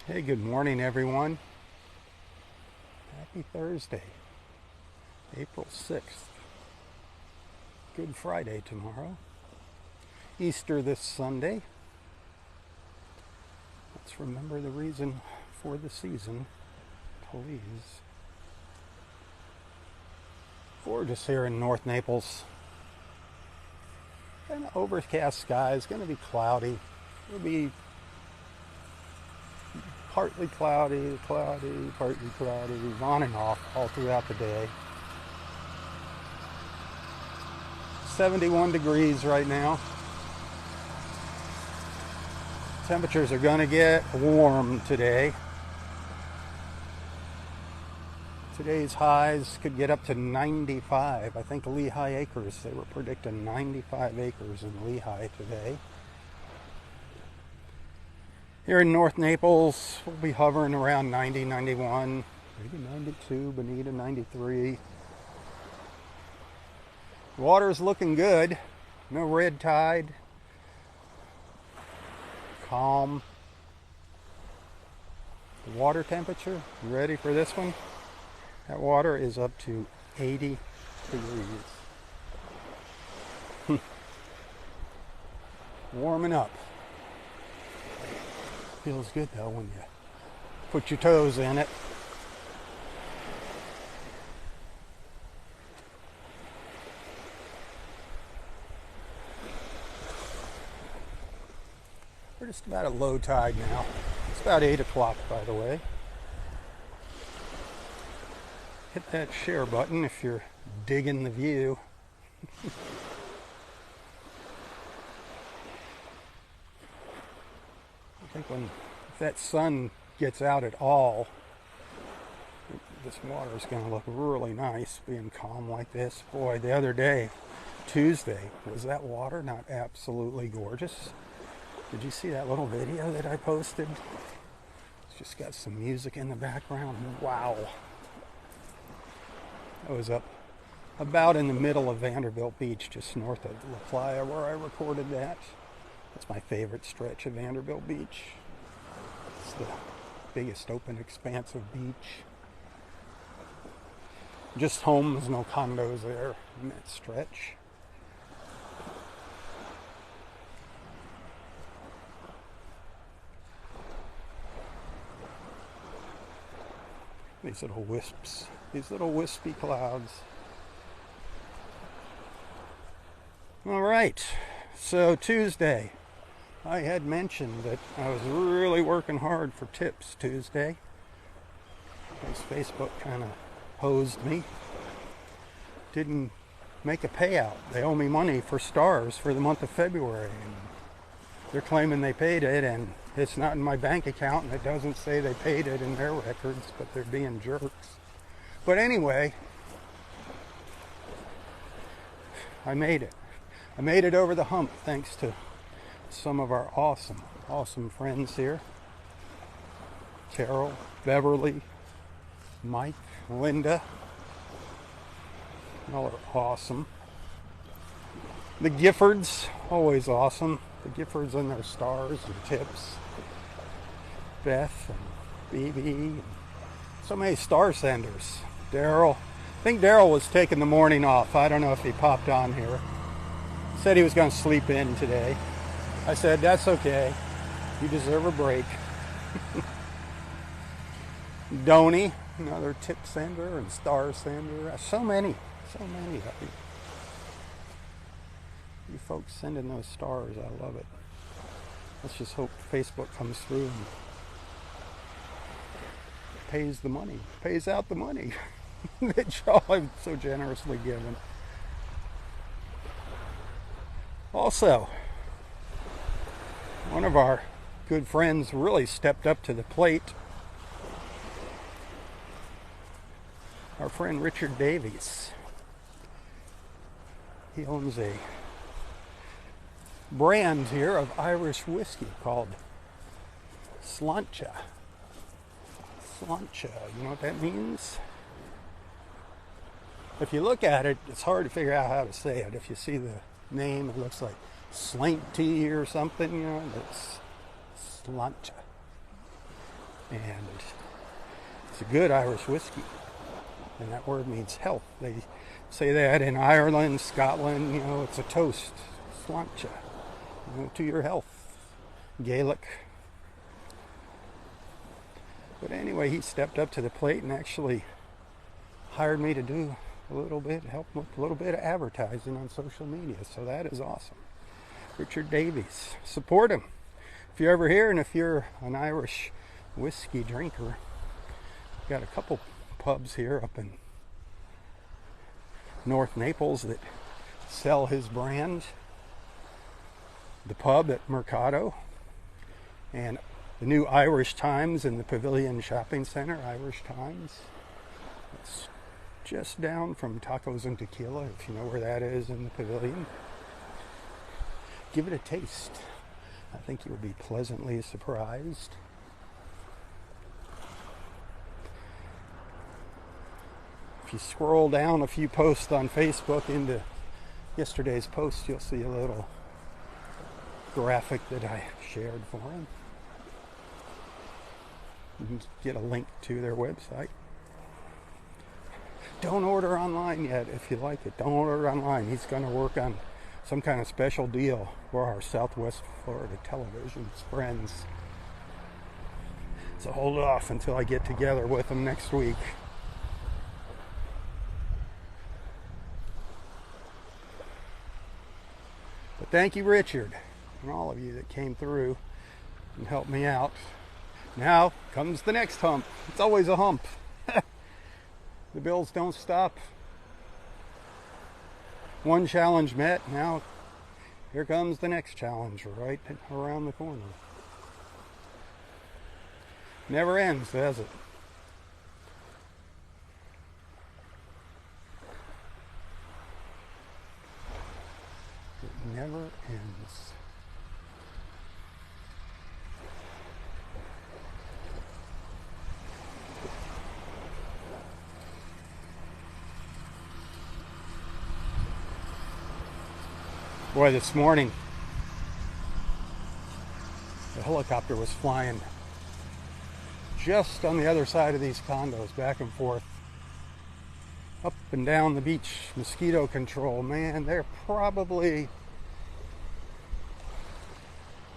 Hey, good morning, everyone. Happy Thursday, April 6th. Good Friday tomorrow. Easter this Sunday. Let's remember the reason for the season, please. Gorgeous here in North Naples. An overcast sky. It's going to be cloudy. It'll be partly cloudy, partly cloudy, on and off all throughout the day. 71 degrees right now. Temperatures are going to get warm today. Today's highs could get up to 95. I think Lehigh Acres, they were predicting 95 acres in Lehigh today. Here in North Naples, we'll be hovering around 90, 91, maybe 92, Bonita 93. Water's looking good. No red tide. Calm. The water temperature, you ready for this one? That water is up to 80 degrees. Warming up. Feels good though when you put your toes in it. We're just about at low tide now. It's about 8 o'clock, by the way. Hit that share button if you're digging the view. I think if that sun gets out at all, this water is going to look really nice being calm like this. Boy, the other day, Tuesday, was that water not absolutely gorgeous? Did you see that little video that I posted? It's just got some music in the background. Wow. I was up about in the middle of Vanderbilt Beach, just north of La Playa, where I recorded that. That's my favorite stretch of Vanderbilt Beach. It's the biggest open expanse of beach. Just homes, no condos there in that stretch. These little wisps, these little wispy clouds. All right, so Tuesday. I had mentioned that I was really working hard for tips Tuesday. Because Facebook kind of hosed me. Didn't make a payout. They owe me money for stars for the month of February. And they're claiming they paid it, and it's not in my bank account, and it doesn't say they paid it in their records, but they're being jerks. But anyway, I made it. I made it over the hump thanks to some of our awesome friends here. Carol, Beverly, Mike, Linda. Y'all are awesome. The Giffords, always awesome. The Giffords and their stars and tips. Beth and BB. And so many star senders. Daryl. I think Daryl was taking the morning off. I don't know if he popped on here. He said he was going to sleep in today. I said, that's okay. You deserve a break. Donnie, another tip sender and star sender. So many of you. You folks sending those stars, I love it. Let's just hope Facebook comes through and pays the money, pays out the money that y'all have so generously given. Also, one of our good friends really stepped up to the plate. Our friend Richard Davies. He owns a brand here of Irish whiskey called Sláinte. Sláinte, you know what that means? If you look at it, it's hard to figure out how to say it. If you see the name, it looks like Slainte or something, you know, it's Sláinte. And it's a good Irish whiskey. And that word means health. They say that in Ireland, Scotland, it's a toast. Sláinte, to your health. Gaelic. But anyway, he stepped up to the plate and actually hired me to do help with a little bit of advertising on social media. So that is awesome. Richard Davies. Support him. If you're ever here, and if you're an Irish whiskey drinker, got a couple pubs here up in North Naples that sell his brand. The pub at Mercado, and the new Irish Times in the Pavilion Shopping Center, Irish Times. It's just down from Tacos and Tequila, if you know where that is in the Pavilion. Give it a taste. I think you'll be pleasantly surprised. If you scroll down a few posts on Facebook into yesterday's post, you'll see a little graphic that I shared for him. You can get a link to their website. Don't order online yet if you like it. Don't order online. He's going to work on some kind of special deal for our Southwest Florida television friends. So hold off until I get together with him next week. But thank you, Richard, and all of you that came through and helped me out. Now comes the next hump. It's always a hump. The bills don't stop. One challenge met. Now here comes the next challenge right around the corner. Never ends, does it? It never ends. Boy, this morning the helicopter was flying just on the other side of these condos, back and forth, up and down the beach. Mosquito control, man, they're probably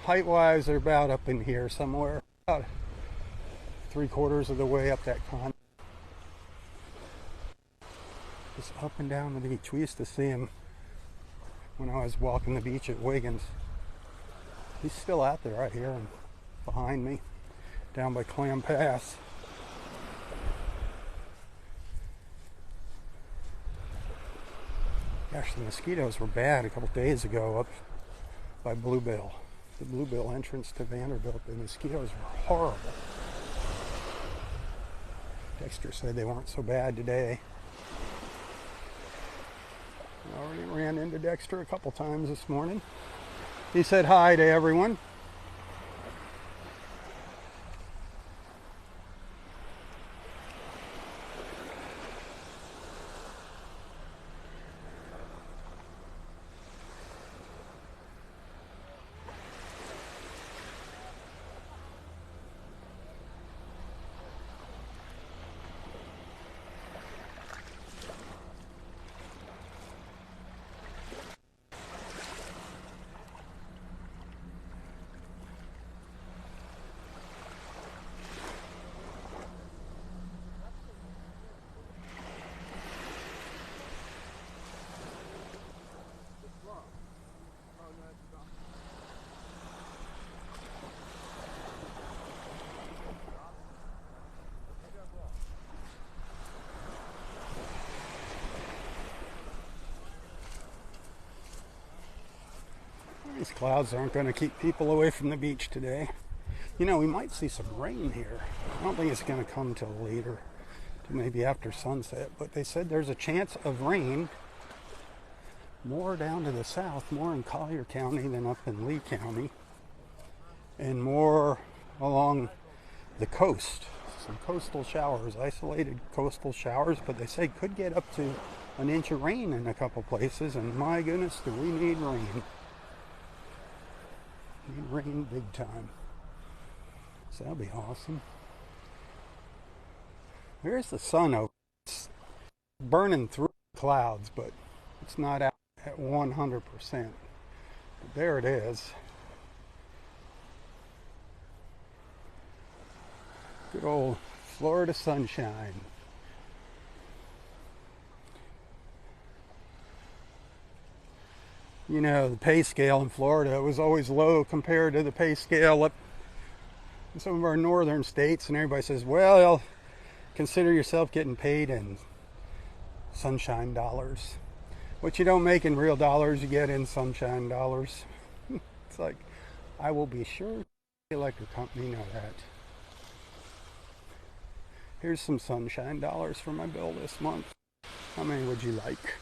height-wise, they're about up in here somewhere, about 3/4 of the way up that condo. Just up and down the beach. We used to see him when I was walking the beach at Wiggins. He's still out there right here and behind me, down by Clam Pass. Gosh, the mosquitoes were bad a couple days ago up by Bluebill. The Bluebill entrance to Vanderbilt. The mosquitoes were horrible. Dexter said they weren't so bad today. I already ran into Dexter a couple times this morning. He said hi to everyone. These clouds aren't going to keep people away from the beach today. We might see some rain here. I don't think it's going to come till later, till maybe after sunset. But they said there's a chance of rain more down to the south, more in Collier County than up in Lee County, and more along the coast. Some coastal showers, isolated coastal showers, but they say could get up to an inch of rain in a couple places. And my goodness, do we need rain. Need rain big time. So that'll be awesome. There's the sun over. It's burning through the clouds, but it's not out at 100%. But there it is. Good old Florida sunshine. You know, the pay scale in Florida was always low compared to the pay scale up in some of our northern states, and everybody says, well, consider yourself getting paid in sunshine dollars. What you don't make in real dollars, you get in sunshine dollars. It's like, I will be sure the electric company know that. Here's some sunshine dollars for my bill this month. How many would you like?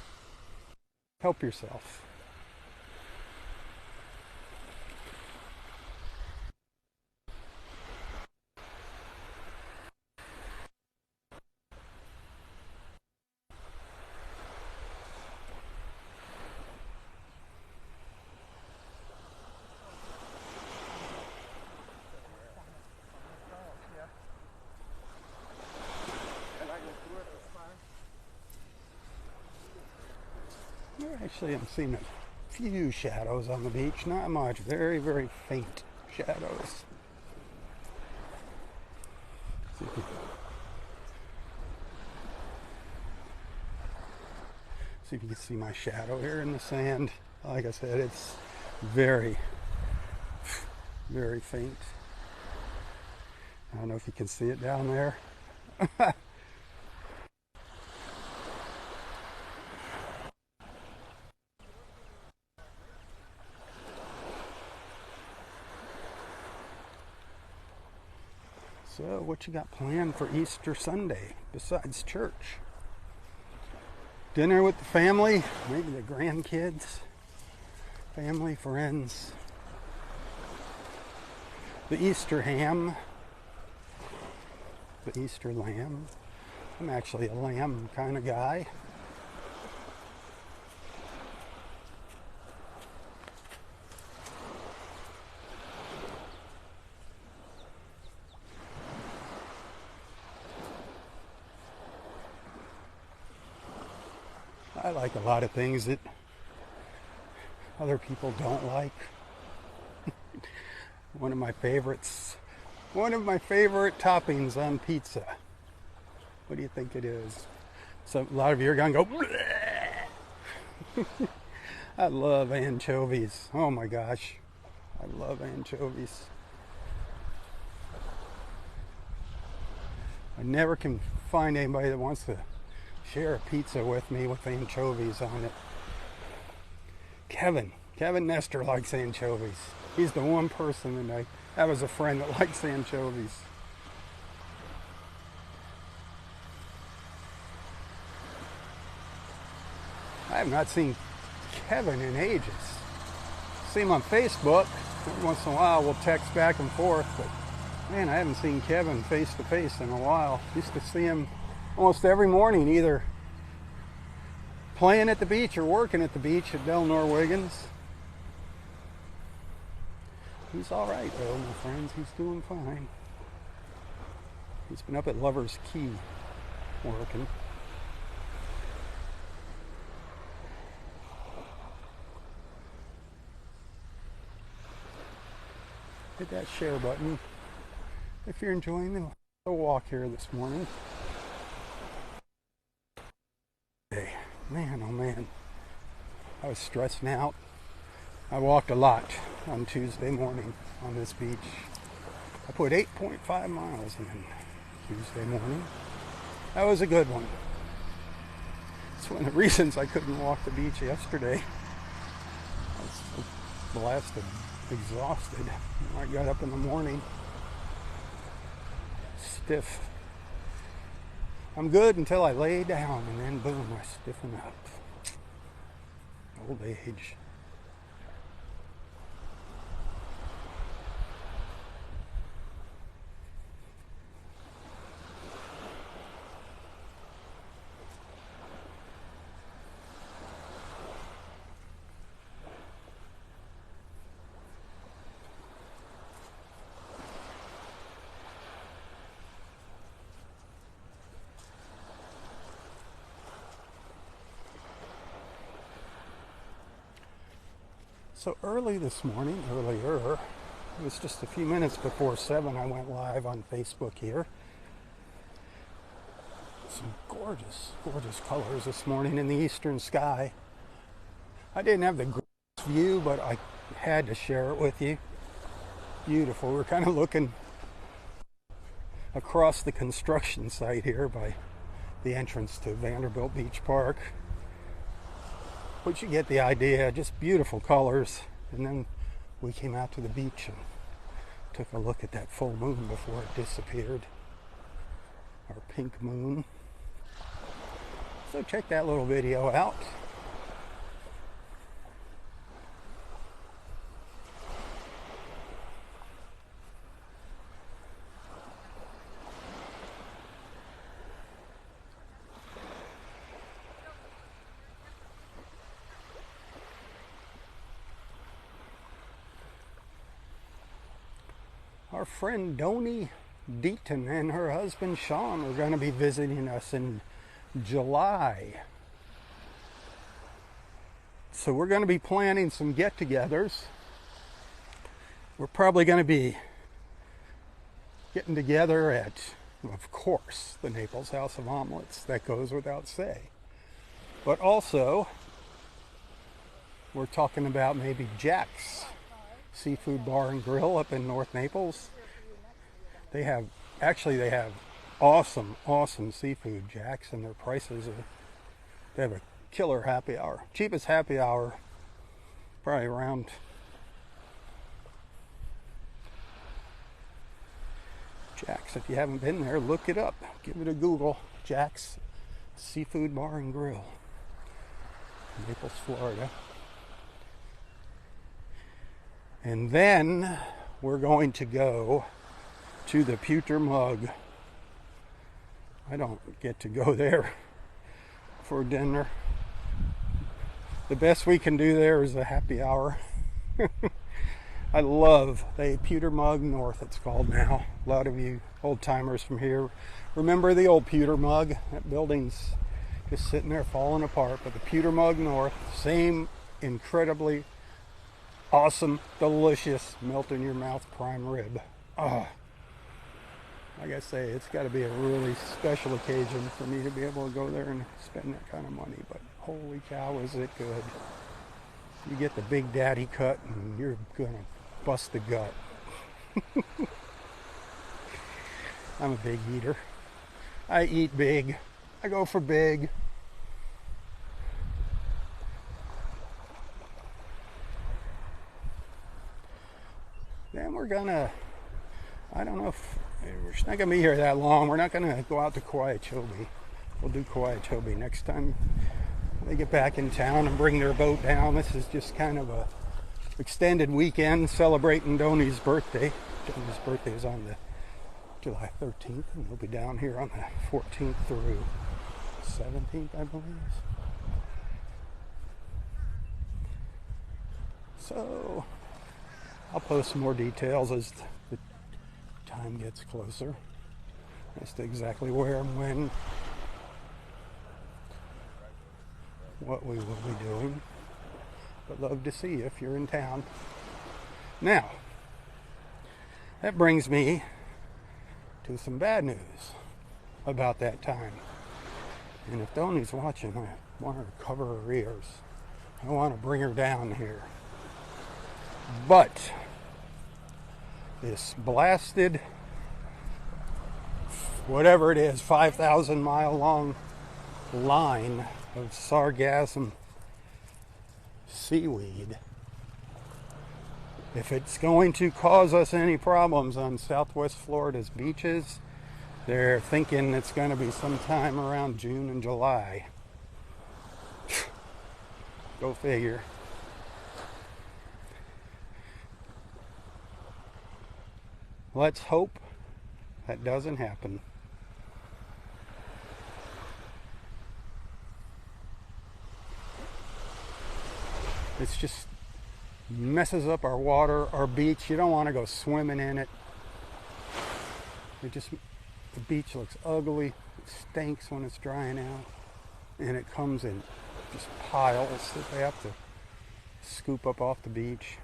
Help yourself. Actually, I'm seeing a few shadows on the beach. Not much. Very, very faint shadows. See if you can see my shadow here in the sand. Like I said, it's very, very faint. I don't know if you can see it down there. So, what you got planned for Easter Sunday besides church? Dinner with the family, maybe the grandkids, family, friends. The Easter ham, the Easter lamb. I'm actually a lamb kind of guy. I like a lot of things that other people don't like. One of my favorite toppings on pizza. What do you think it is? So a lot of you are going to go, bleh! I love anchovies. Oh my gosh. I love anchovies. I never can find anybody that wants to share a pizza with me with anchovies on it. Kevin Nestor likes anchovies. He's the one person that I have as a friend that likes anchovies. I have not seen Kevin in ages. See him on Facebook. Every once in a while we'll text back and forth, but man, I haven't seen Kevin face to face in a while. Used to see him almost every morning, either playing at the beach or working at the beach at Del Norwegans. He's all right, though, my friends. He's doing fine. He's been up at Lover's Key working. Hit that share button if you're enjoying the walk here this morning. Hey, man, oh man, I was stressing out. I walked a lot on Tuesday morning on this beach. I put 8.5 miles in Tuesday morning. That was a good one. It's one of the reasons I couldn't walk the beach yesterday. I was so blasted, exhausted. I got up in the morning, stiff. I'm good until I lay down, and then boom, I stiffen up. Old age. So earlier, it was just a few minutes before 7, I went live on Facebook here. Some gorgeous, gorgeous colors this morning in the eastern sky. I didn't have the greatest view, but I had to share it with you. Beautiful. We're kind of looking across the construction site here by the entrance to Vanderbilt Beach Park. But you get the idea, just beautiful colors. And then we came out to the beach and took a look at that full moon before it disappeared. Our pink moon. So check that little video out. Our friend Doni Deaton and her husband Sean are going to be visiting us in July. So we're going to be planning some get-togethers. We're probably going to be getting together at, of course, the Naples House of Omelets. That goes without say. But also, we're talking about maybe Jack's Seafood Bar and Grill up in North Naples. They have awesome seafood, Jack's, and their prices they have a killer happy hour. Cheapest happy hour, probably around Jack's. If you haven't been there, look it up. Give it a Google. Jack's Seafood Bar and Grill, Naples, Florida. And then we're going to go to the Pewter Mug. I don't get to go there for dinner. The best we can do there is a happy hour. I love the Pewter Mug North, it's called now. A lot of you old timers from here remember the old Pewter Mug. That building's just sitting there falling apart. But the Pewter Mug North, same incredibly awesome, delicious, melt in your mouth prime rib. Like I say, it's got to be a really special occasion for me to be able to go there and spend that kind of money. But holy cow, is it good. You get the Big Daddy cut and you're going to bust the gut. I'm a big eater. I eat big. I go for big. Then we're gonna, I don't know if, we're not gonna be here that long. We're not gonna go out to Quietobi. We'll do Quietobi next time they get back in town and bring their boat down. This is just kind of a extended weekend celebrating Doni's birthday. Doni's birthday is on the July 13th, and we'll be down here on the 14th through 17th, I believe. So I'll post some more details as the time gets closer as to exactly where and when, what we will be doing. But love to see you if you're in town. Now, that brings me to some bad news about that time. And if Doni's watching, I want her to cover her ears. I want to bring her down here. But this blasted, whatever it is, 5,000 mile long line of sargassum seaweed, if it's going to cause us any problems on Southwest Florida's beaches, they're thinking it's going to be sometime around June and July. Go figure. Let's hope that doesn't happen. It's just messes up our water, our beach. You don't want to go swimming in it. The beach looks ugly. It stinks when it's drying out. And it comes in just piles that they have to scoop up off the beach.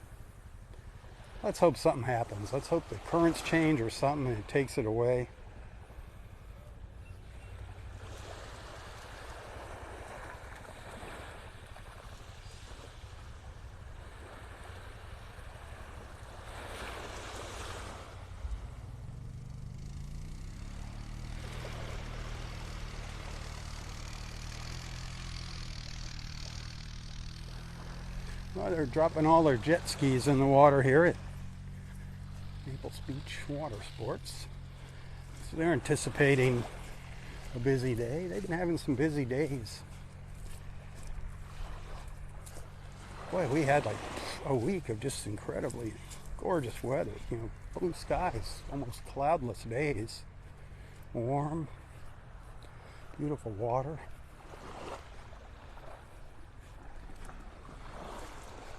Let's hope something happens. Let's hope the currents change or something and it takes it away. Well, they're dropping all their jet skis in the water here at Naples Beach Water Sports. So they're anticipating a busy day. They've been having some busy days. Boy, we had like a week of just incredibly gorgeous weather. You know, blue skies, almost cloudless days. Warm, beautiful water.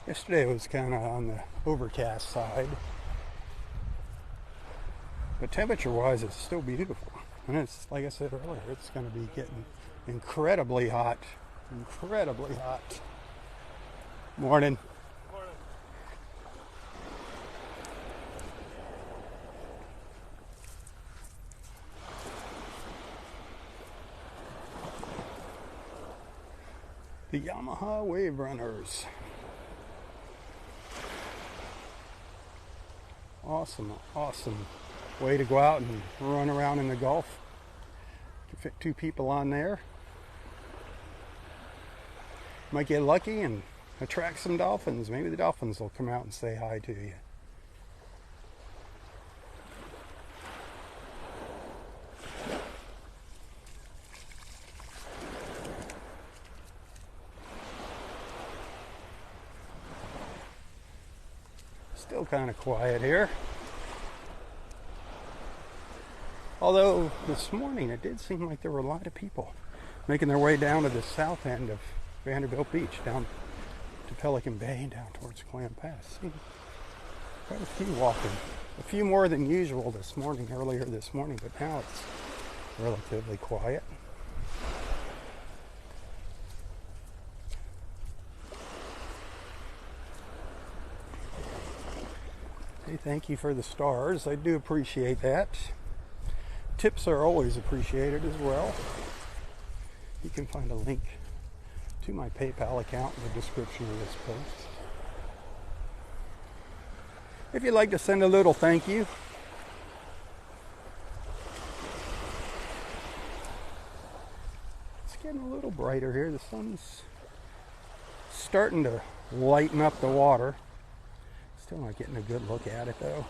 Yesterday was kind of on the overcast side, but temperature-wise, it's still beautiful. And it's, like I said earlier, it's going to be getting incredibly hot. Incredibly hot. Morning. Morning. The Yamaha Wave Runners. Awesome way to go out and run around in the Gulf. You can fit 2 people on there. Might get lucky and attract some dolphins. Maybe the dolphins will come out and say hi to you. Still kind of quiet here. Although this morning it did seem like there were a lot of people making their way down to the south end of Vanderbilt Beach, down to Pelican Bay and down towards Clam Pass. Quite a few walking. A few more than usual this morning, earlier this morning, but now it's relatively quiet. Hey, thank you for the stars. I do appreciate that. Tips are always appreciated as well. You can find a link to my PayPal account in the description of this post. If you'd like to send a little thank you, it's getting a little brighter here. The sun's starting to lighten up the water. Still not getting a good look at it though.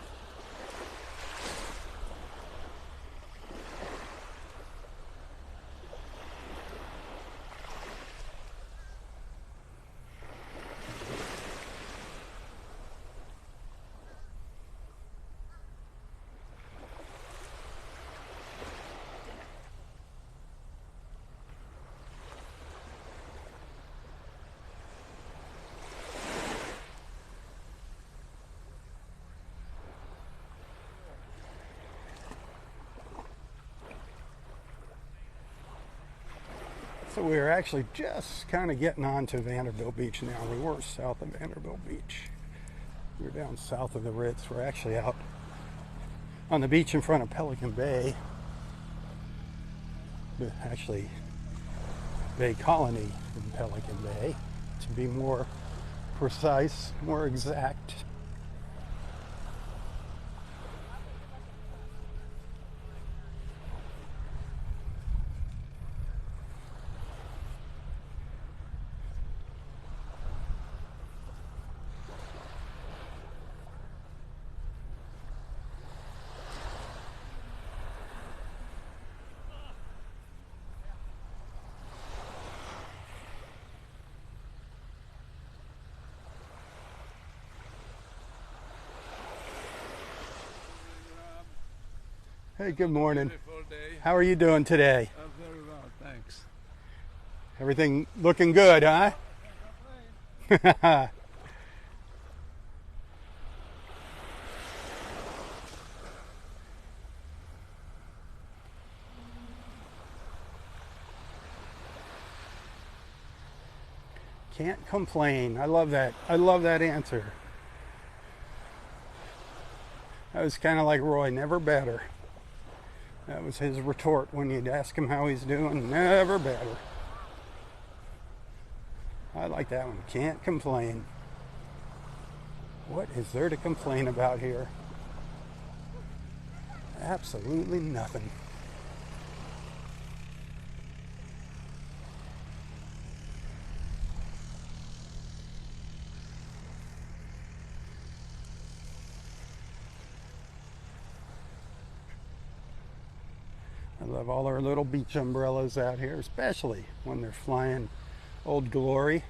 So we are actually just kind of getting on to Vanderbilt Beach now. We were south of Vanderbilt Beach. We were down south of the Ritz. We're actually out on the beach in front of Pelican Bay. Actually, Bay Colony in Pelican Bay, to be more precise, more exact. Hey, good morning. Beautiful day. How are you doing today? Very well, thanks. Everything looking good, huh? Can't complain. I love that. I love that answer. That was kind of like Roy, never better. That was his retort when you'd ask him how he's doing. Never better. I like that one. Can't complain. What is there to complain about here? Absolutely nothing. I love all our little beach umbrellas out here, especially when they're flying Old Glory.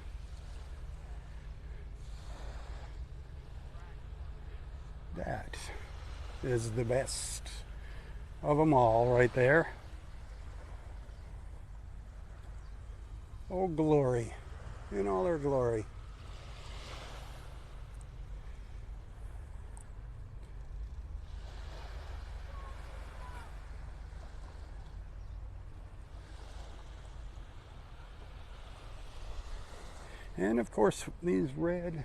That is the best of them all right there. Old Glory in all her glory. And of course, these red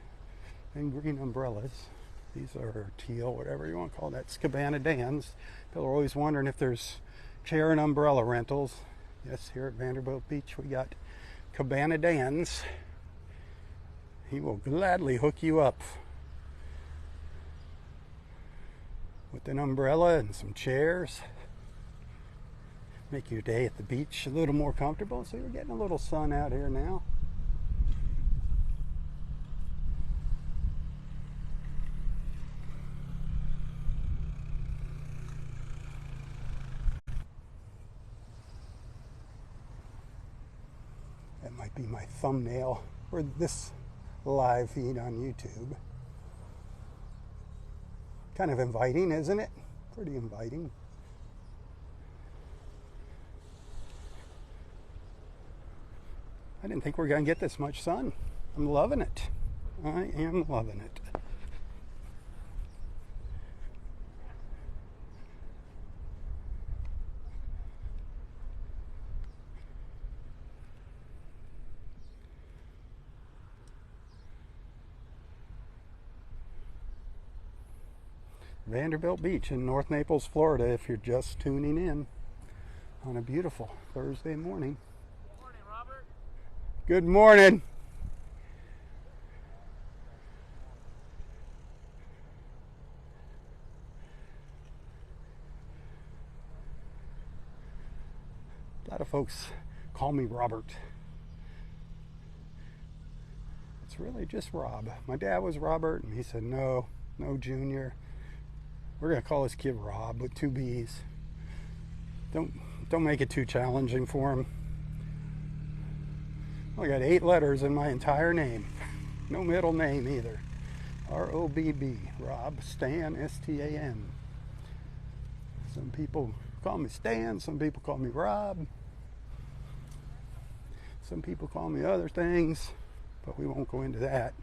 and green umbrellas, these are teal, whatever you want to call that, Cabana Dan's. People are always wondering if there's chair and umbrella rentals. Yes, here at Vanderbilt Beach we got Cabana Dan's. He will gladly hook you up with an umbrella and some chairs. Make your day at the beach a little more comfortable. So you're getting a little sun out here now. That might be my thumbnail for this live feed on YouTube. Kind of inviting, isn't it? Pretty inviting. I didn't think we were going to get this much sun. I'm loving it. I am loving it. Vanderbilt Beach in North Naples, Florida, if you're just tuning in on a beautiful Thursday morning. Good morning, Robert. Good morning. A lot of folks call me Robert. It's really just Robb. My dad was Robert, and he said, no Junior. We're going to call this kid Robb with 2 B's. Don't make it too challenging for him. I got 8 letters in my entire name. No middle name either. R-O-B-B. Robb. Stan. S-T-A-N. Some people call me Stan. Some people call me Robb. Some people call me other things, but we won't go into that.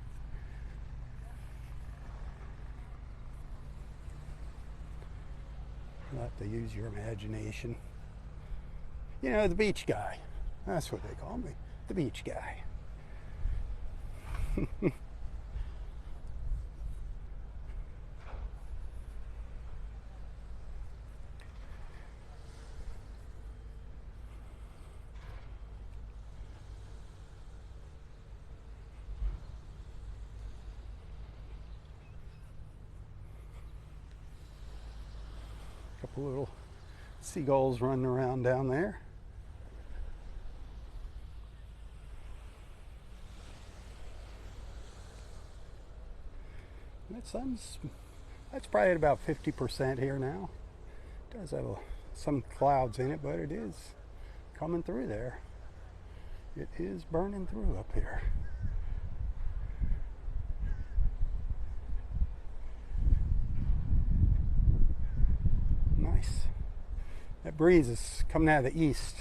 You'll have to use your imagination. You know, the beach guy. That's what they call me. The beach guy. Couple little seagulls running around down there. That's probably at about 50% here now. It does have some clouds in it, but it is coming through there. It is burning through up here. Nice. That breeze is coming out of the east.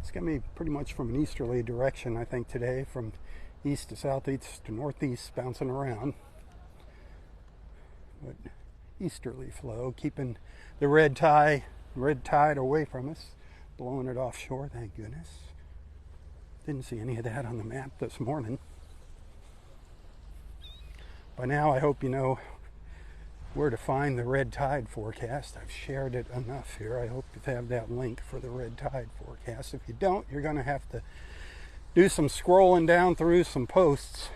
It's going to be pretty much from an easterly direction, I think, today, from east to southeast to northeast, bouncing around. But easterly flow, keeping the red tide away from us, blowing it offshore, thank goodness. Didn't see any of that on the map this morning. By now I hope you know where to find the red tide forecast. I've shared it enough here. I hope you have that link for the red tide forecast. If you don't, you're going to have to do some scrolling down through some posts.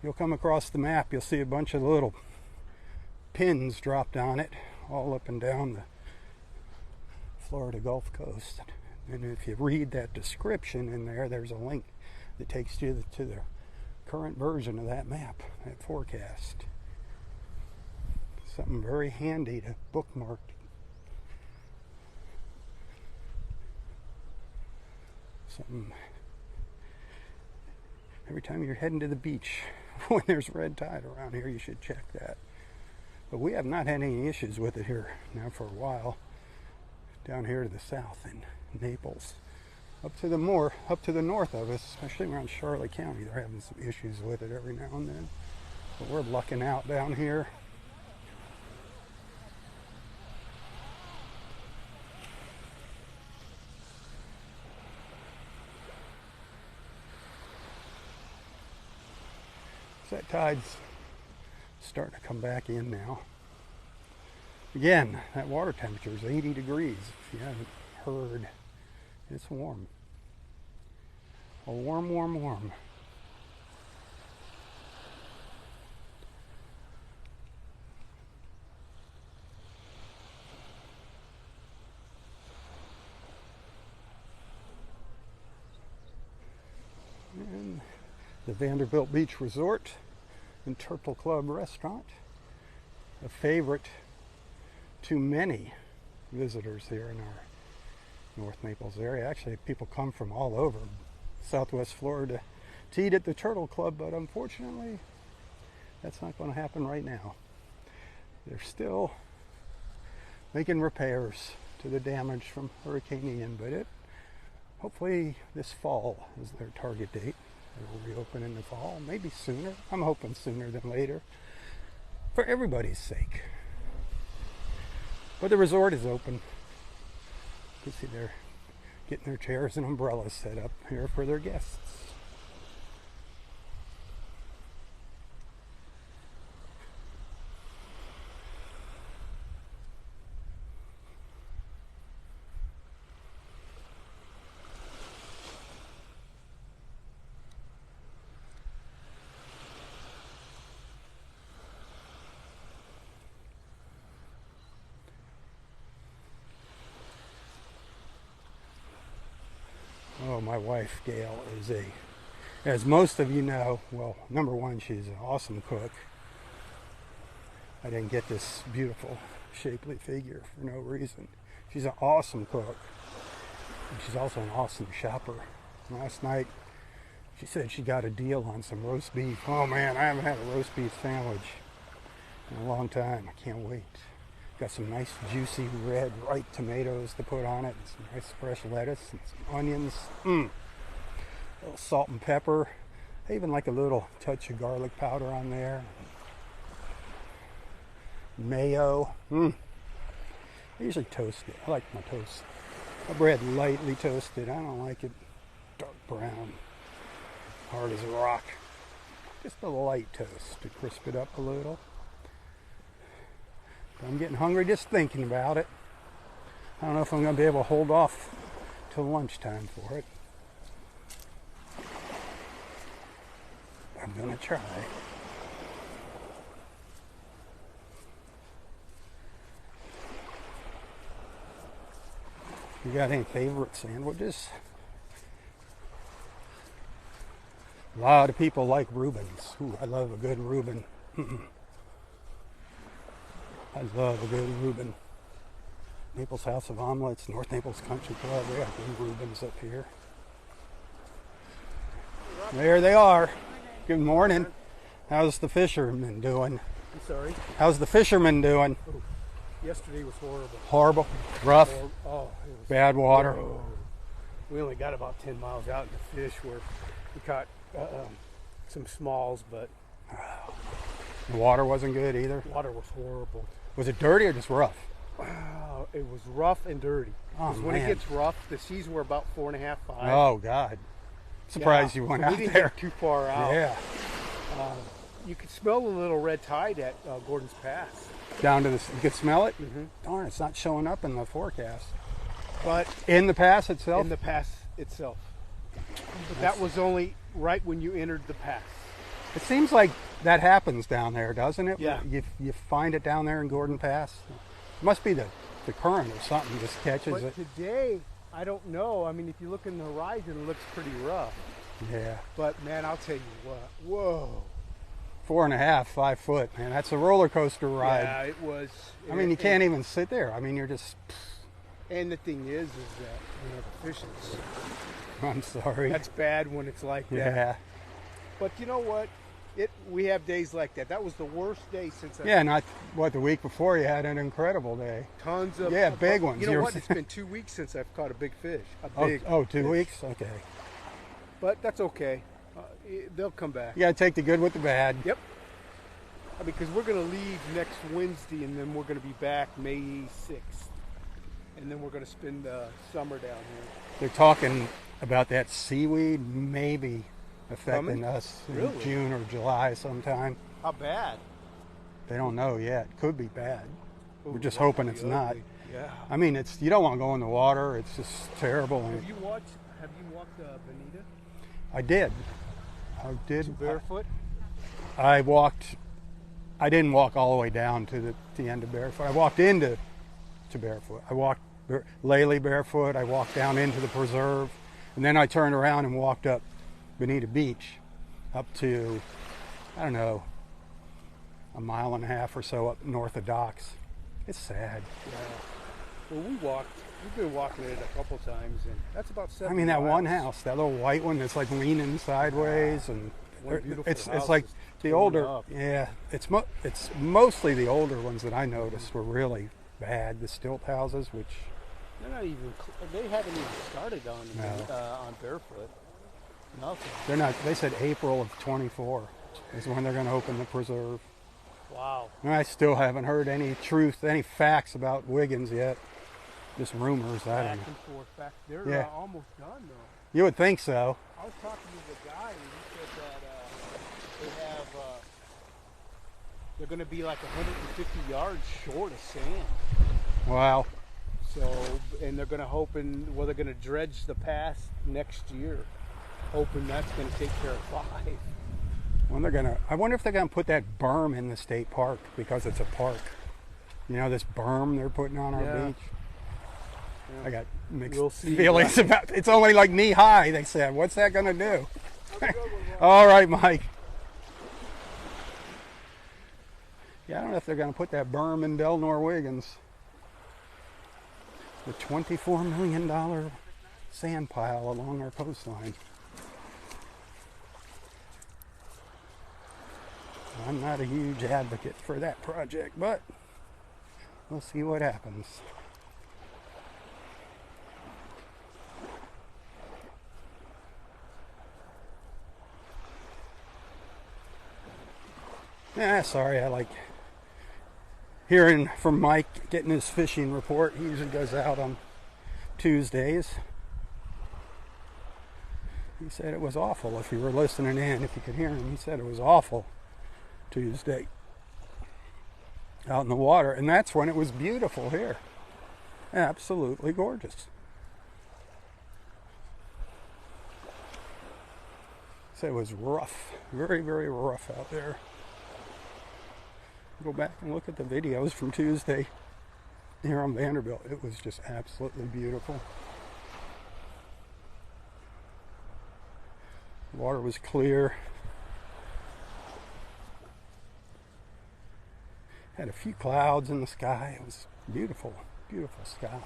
You'll come across the map. You'll see a bunch of little pins dropped on it all up and down the Florida Gulf Coast. And if you read that description in there, there's a link that takes you to the current version of that map, that forecast. Something very handy to bookmark. Something every time you're heading to the beach when there's red tide around here, you should check that. But we have not had any issues with it here now for a while. Down here to the south in Naples, up to the north of us, especially around Charlotte County, they're having some issues with it every now and then. But we're lucking out down here. So that tide's starting to come back in now. Again, that water temperature is 80 degrees. If you haven't heard, it's warm. A warm, warm, warm. And the Vanderbilt Beach Resort and Turtle Club Restaurant, a favorite to many visitors here in our North Naples area. Actually, people come from all over Southwest Florida to eat at the Turtle Club, but unfortunately, that's not going to happen right now. They're still making repairs to the damage from Hurricane Ian, but hopefully this fall is their target date. It will reopen in the fall, maybe sooner. I'm hoping sooner than later, for everybody's sake. But the resort is open. You see they're getting their chairs and umbrellas set up here for their guests. Oh, my wife, Gail, is as most of you know, well, number one, she's an awesome cook. I didn't get this beautiful, shapely figure for no reason. She's an awesome cook. And she's also an awesome shopper. Last night, she said she got a deal on some roast beef. Oh man, I haven't had a roast beef sandwich in a long time. I can't wait. Got some nice juicy red ripe tomatoes to put on it, and some nice fresh lettuce and some onions. A little salt and pepper. I even like a little touch of garlic powder on there. Mayo. I usually toast it. I like my toast. My bread lightly toasted. I don't like it dark brown, hard as a rock. Just a light toast to crisp it up a little. I'm getting hungry just thinking about it. I don't know if I'm going to be able to hold off till lunchtime for it. I'm going to try. You got any favorite sandwiches? A lot of people like Reubens. Ooh, I love a good Reuben. I love a good Reuben. Naples House of Omelets, North Naples Country Club. They got good Reubens up here. There they are. Good morning. How's the fishermen doing? I'm sorry? How's the fishermen doing? Oh, yesterday was horrible. Horrible? Rough? Oh, it was Bad water? Oh. We only got about 10 miles out in the fish where we caught some smalls, but The water wasn't good either? the water was horrible. Was it dirty or just rough? It was rough and dirty. Oh, Because when it man. gets rough, the seas were about 4.5, 5. Oh, God. Surprised you went we out didn't there. get too far out. Yeah, You could smell the little red tide at Gordon's Pass. down to this. You could smell it. Mm-hmm. Darn, it's not showing up in the forecast. But In the pass itself. in the pass itself. But that was only right when you entered the pass. It seems like that happens down there, doesn't it? Yeah. You find it down there in Gordon Pass. It must be the current or something just catches But it. today, I don't know. I mean, if you look in the horizon, it looks pretty rough. Yeah. But man, I'll tell you what. Whoa. 4.5, 5 foot, man. That's a roller coaster ride. Yeah, it was. I mean, you can't even sit there. I mean, you're just. And the thing is that the fish is. I'm sorry. That's bad when it's like that. Yeah. But you know what? We have days like that. That was the worst day since. Yeah, not what the week before you had an incredible day. Tons of. Yeah, big ones. You know what? It's been 2 weeks since I've caught a big fish. Oh, 2 fish. weeks? Okay. But that's okay. They'll come back. You got to take the good with the bad. Yep. Because we're going to leave next Wednesday, and then we're going to be back May 6th. And then we're going to spend the summer down here. They're talking about that seaweed maybe affecting Coming? us in Really? June or July sometime. How bad? They don't know yet. Could be bad. Ooh, We're just that would hoping be it's not. ugly. Yeah. I mean, you don't want to go in the water. It's just terrible. Have you walked Bonita? I did. Barefoot? I didn't walk all the way down to the end of Barefoot. I walked into Barefoot. I walked Lely Barefoot. I walked down into the preserve, and then I turned around and walked up Bonita Beach, up to, I don't know, a mile and a half or so up north of docks. It's sad. Yeah. Well, we've been walking it a couple times, and that's about 7 I mean, that miles. one house, that little white one that's like leaning sideways, and One beautiful it's house like is the torn older, up. yeah. It's mostly the older ones that I noticed were really bad. The stilt houses, which They're not even. They haven't even started on Barefoot. Nothing. they're not. They said April of 24 is when they're going to open the preserve. Wow. And I still haven't heard any facts about Wiggins yet. Just rumors. I Back don't know. and forth. Back. They're Yeah. almost done though. You would think so. I was talking to the guy, and he said that they have. They're going to be like 150 yards short of sand. Wow. So, and they're going to they're going to dredge the pass next year, hoping that's going to take care of 5. I wonder if they're gonna put that berm in the state park because it's a park. You know, this berm they're putting on our Yeah. beach. Yeah. I got mixed We'll see. feelings about. It's only like knee high. They said, "What's that gonna do?" All right, Mike. Yeah, I don't know if they're gonna put that berm in Delnor Wiggins. The $24 million sand pile along our coastline. I'm not a huge advocate for that project, but we'll see what happens. Sorry, I like hearing from Mike, getting his fishing report. He usually goes out on Tuesdays. He said it was awful. If you were listening in, if you could hear him, he said it was awful Tuesday out in the water, and that's when it was beautiful here. Absolutely gorgeous. So it was rough, very, very rough out there. Go back and look at the videos from Tuesday here on Vanderbilt. It was just absolutely beautiful. The water was clear. Had a few clouds in the sky. It was beautiful, beautiful sky.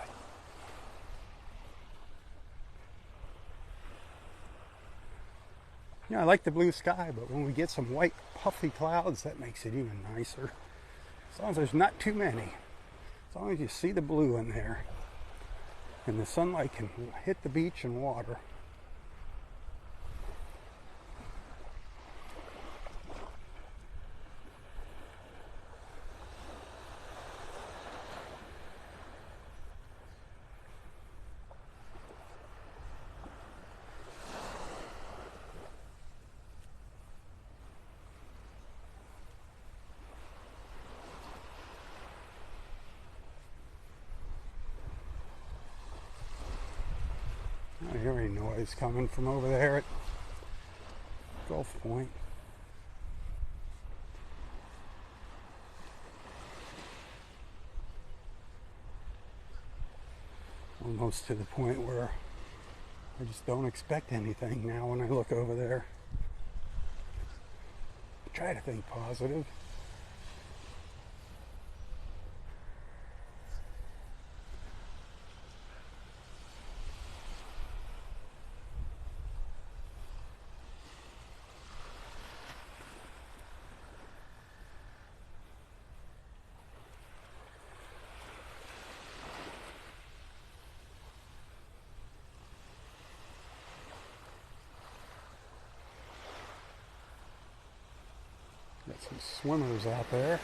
I like the blue sky, but when we get some white puffy clouds, that makes it even nicer. As long as there's not too many. As long as you see the blue in there. And the sunlight can hit the beach and water. I hear any noise coming from over there at Gulf Point. Almost to the point where I just don't expect anything now when I look over there. I try to think positive. Got some swimmers out there.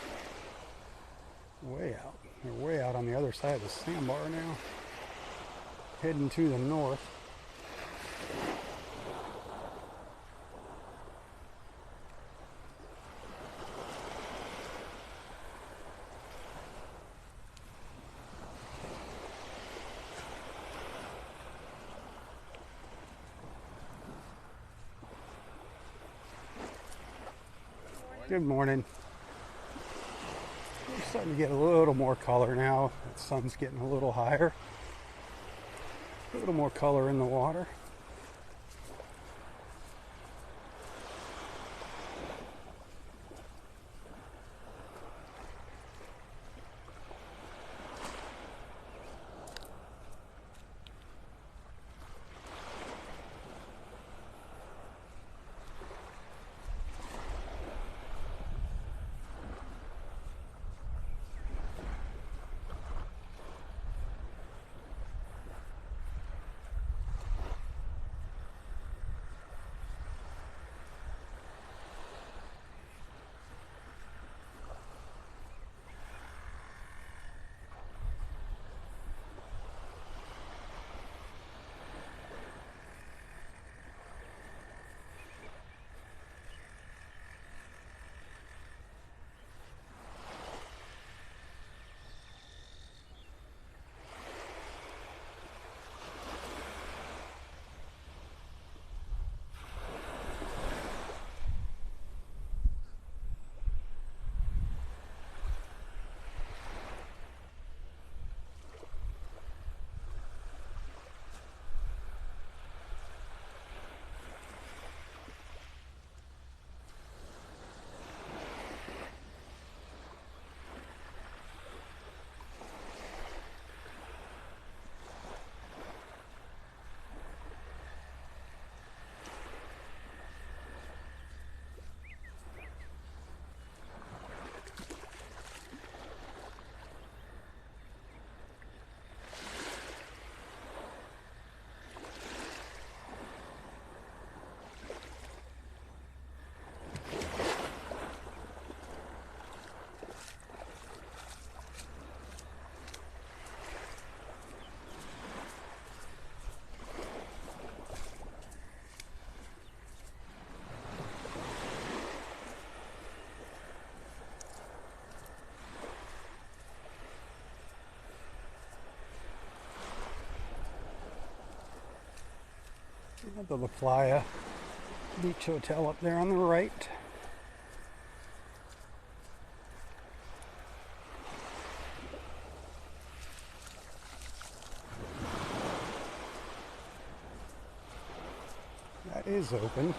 Way out. They're way out on the other side of the sandbar now. Heading to the north. Good morning. We're starting to get a little more color now. The sun's getting a little higher. A little more color in the water. We have the La Playa Beach Hotel up there on the right. That is open.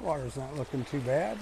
Water's not looking too bad.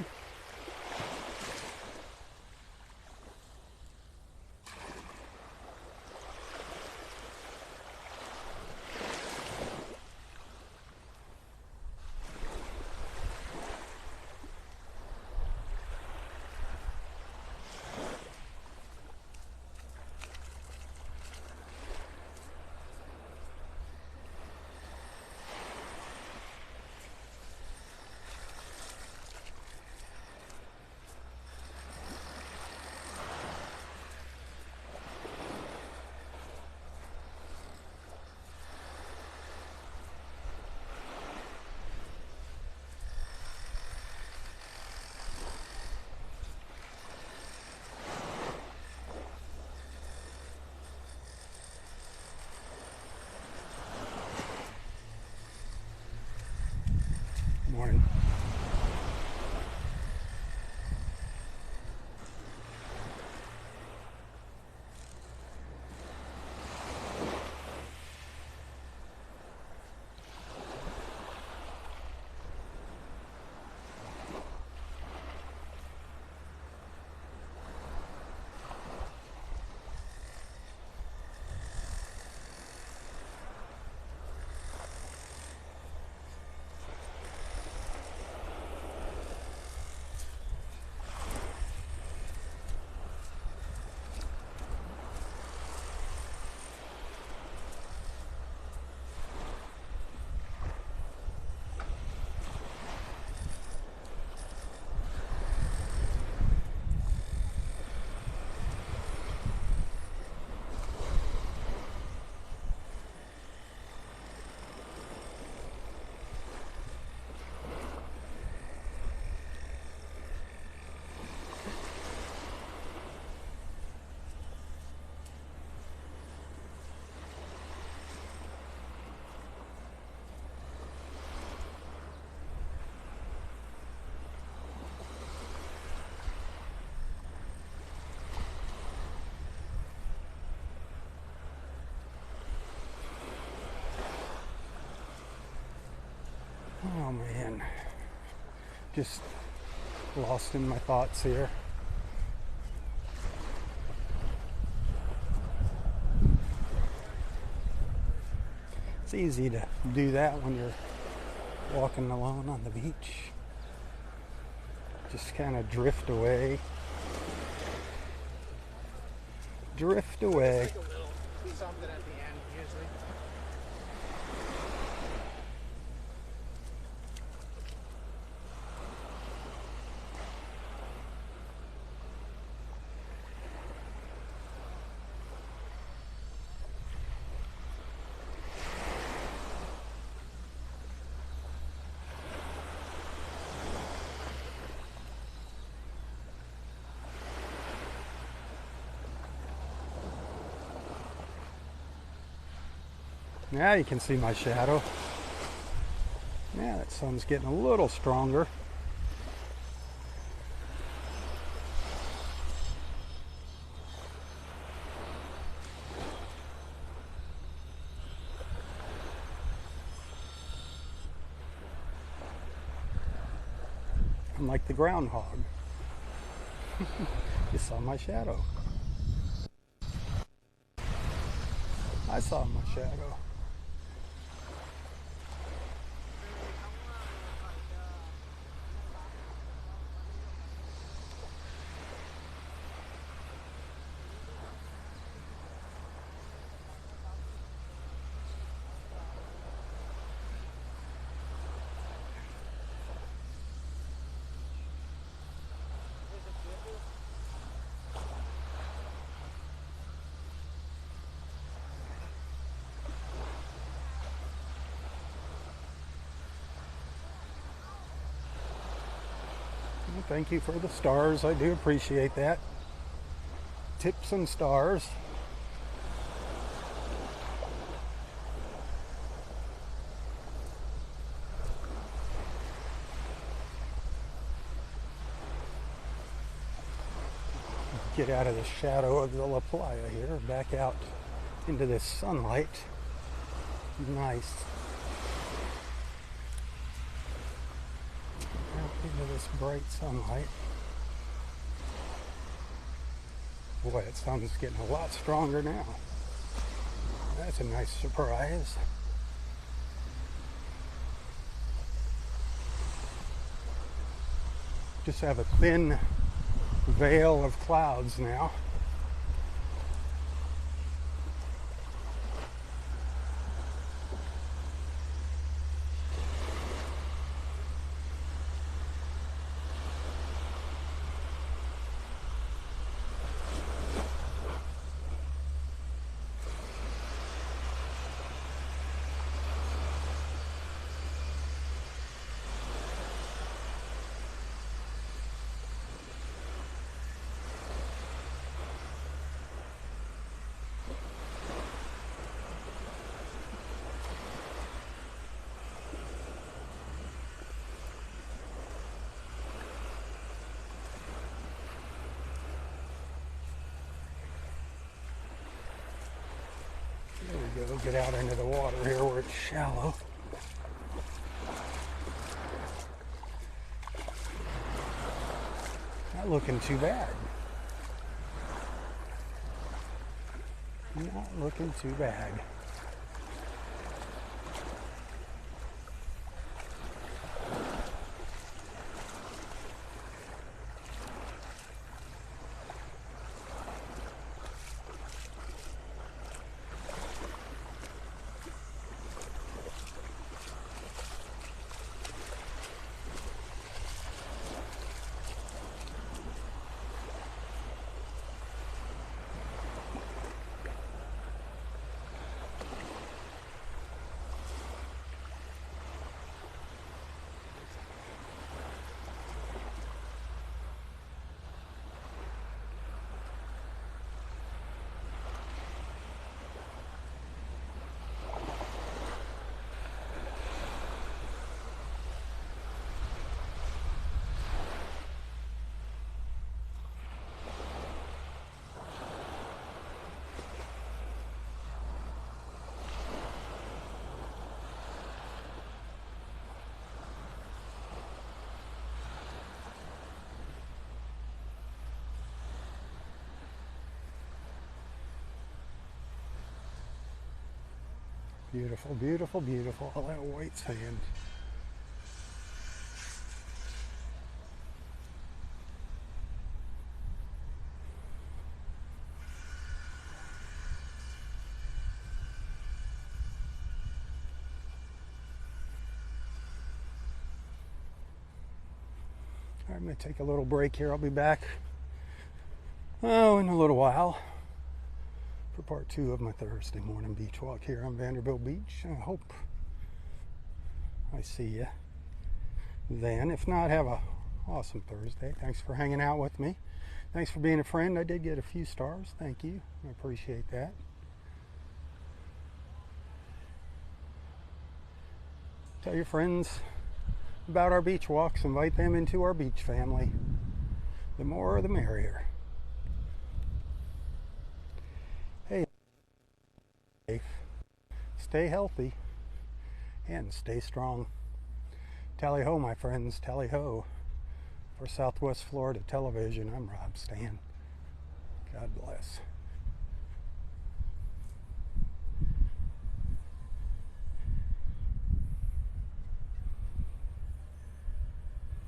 Morning. Oh man, just lost in my thoughts here. It's easy to do that when you're walking alone on the beach. Just kind of drift away. Drift away. Something at the end usually. Now you can see my shadow. Yeah, that sun's getting a little stronger. I'm like the groundhog. You saw my shadow. I saw my shadow. Thank you for the stars. I do appreciate that. Tips and stars. Get out of the shadow of the La Playa here, back out into this sunlight. Nice. out into this bright sunlight. Boy, that sun's getting a lot stronger now. That's a nice surprise. Just have a thin veil of clouds now. There we go, get out into the water here where it's shallow. Not looking too bad. Not looking too bad. Beautiful, beautiful, beautiful. All that white sand. All right, I'm going to take a little break here. I'll be back, in a little while for part 2 of my Thursday morning beach walk here on Vanderbilt Beach. I hope I see you then. If not, have a awesome Thursday. Thanks for hanging out with me. Thanks for being a friend. I did get a few stars. Thank you. I appreciate that. Tell your friends about our beach walks. Invite them into our beach family. The more, the merrier. Hey, stay healthy and stay strong. Tally ho, my friends, tally ho. For Southwest Florida Television, I'm Robb Stan. God bless.